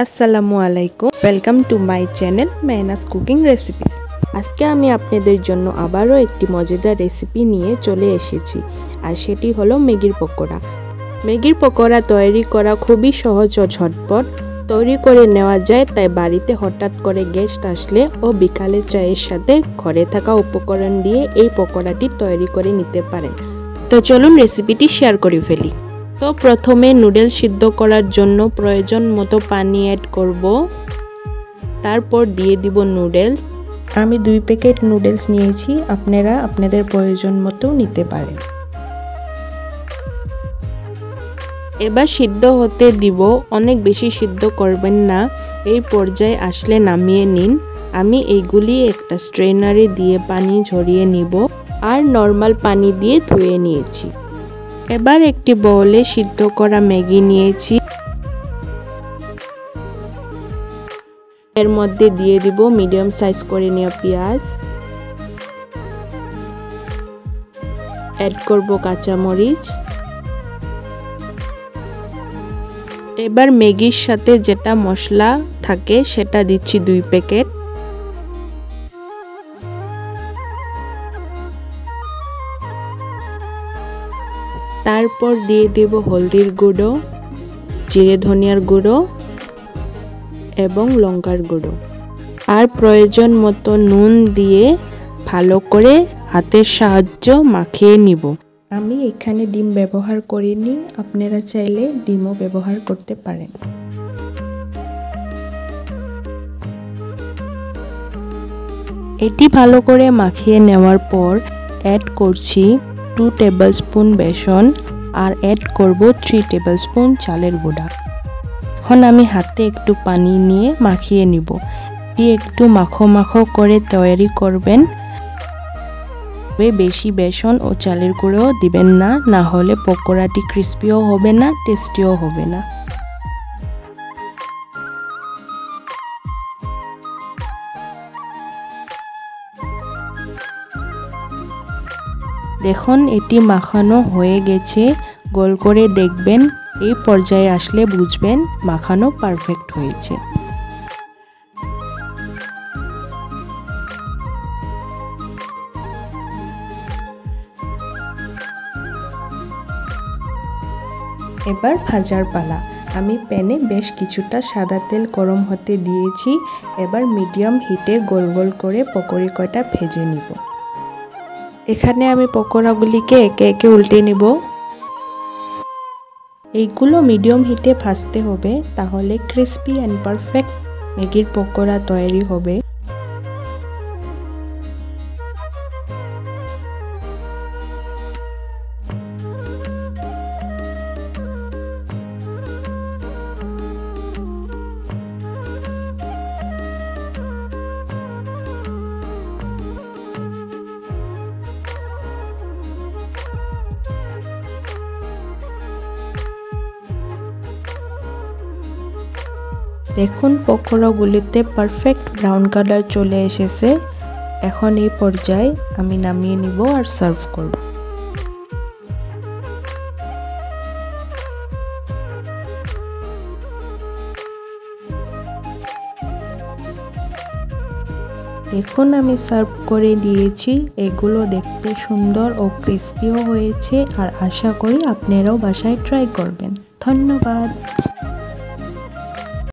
আসসালামু আলাইকুম, welcome to my channel Mehnaz cooking recipes. আজকে আমি আপনাদের জন্য আবারও একটি মজাদার রেসিপি নিয়ে চলে এসেছি, আর সেটি হলো ম্যাগির পকোড়া। ম্যাগির পকোড়া তৈরি করা খুবই সহজ ও ঝটপট, তৈরি করে নেওয়া যায়। তাই বাড়িতে হঠাৎ করে গেস্ট আসলে ও বিকালের চায়ের সাথে ঘরে থাকা উপকরণ দিয়ে এই পকোড়াটি তৈরি করে নিতে পারেন। তো চলুন রেসিপিটি শেয়ার করে ফেলি। তো প্রথমে নুডলস সিদ্ধ করার জন্য প্রয়োজন মতো পানি অ্যাড করব। তারপর দিয়ে দিব নুডলস। আমি 2 প্যাকেট নুডলস নিয়েছি, আপনারা আপনাদের প্রয়োজন মতো নিতে পারেন। এবার সিদ্ধ হতে দিব, অনেক বেশি সিদ্ধ করবেন না। এই পর্যায়ে আসলে নামিয়ে নিন। আমি এইগুলি একটা স্ট্রেনারে দিয়ে পানি ঝরিয়ে নিব, আর নর্মাল পানি দিয়ে ধুয়ে নিয়েছি। এবার একটি বাউলে সিদ্ধ করা ম্যাগি নিয়েছি, এর মধ্যে দিয়ে দিব মিডিয়াম সাইজ করে নেওয়া পেঁয়াজ, অ্যাড করব কাঁচামরিচ। এবার ম্যাগির সাথে যেটা মশলা থাকে সেটা দিচ্ছি 2 প্যাকেট। তারপর দিয়ে দেব হলদির গুঁড়ো, জিরে ধনিয়ার গুঁড়ো এবং লঙ্কার গুঁড়ো, আর প্রয়োজন মতো নুন দিয়ে ভালো করে হাতের সাহায্যে মাখিয়ে নিব। আমি এখানে ডিম ব্যবহার করিনি, আপনারা চাইলে ডিমও ব্যবহার করতে পারেন। এটি ভালো করে মাখিয়ে নেওয়ার পর অ্যাড করছি 2 টেবিলস্পুন বেসন, আর অ্যাড করব 3 টেবিলস্পুন চালের গুঁড়া। এখন আমি হাতে একটু পানি নিয়ে মাখিয়ে নিব। এটি একটু মাখো মাখো করে তৈরি করবেন। বেশি বেসন ও চালের গুঁড়ো দিবেন না, না হলে পকোড়াটি ক্রিস্পিও হবে না, টেস্টিও হবে না। দেখুন এটি মাখানো হয়ে গেছে। গোল করে দেখবেন, এই পর্যায়ে আসলে বুঝবেন মাখানো পারফেক্ট হয়েছে। এবার ভাজার পালা। আমি প্যানে বেশ কিছুটা সাদা তেল গরম হতে দিয়েছি। এবার মিডিয়াম হিটে গোল গোল করে পকোড়ি কয়টা ভেজে নিব। এখানে আমি পকোড়াগুলিকে একে একে উল্টে নিব। এইগুলো মিডিয়াম হিটে ভাজতে হবে, তাহলে ক্রিস্পি অ্যান্ড পারফেক্ট ম্যাগির পকোড়া তৈরি হবে। দেখুন পকোড়াগুলিতে পারফেক্ট ব্রাউন কালার চলে এসেছে। এখন এই পর্যায়ে আমি নামিয়ে নিব আর সার্ভ করব। দেখুন আমি সার্ভ করে দিয়েছি। এগুলো দেখতে সুন্দর ও ক্রিস্পিও হয়েছে, আর আশা করি আপনারাও বাসায় ট্রাই করবেন। ধন্যবাদ।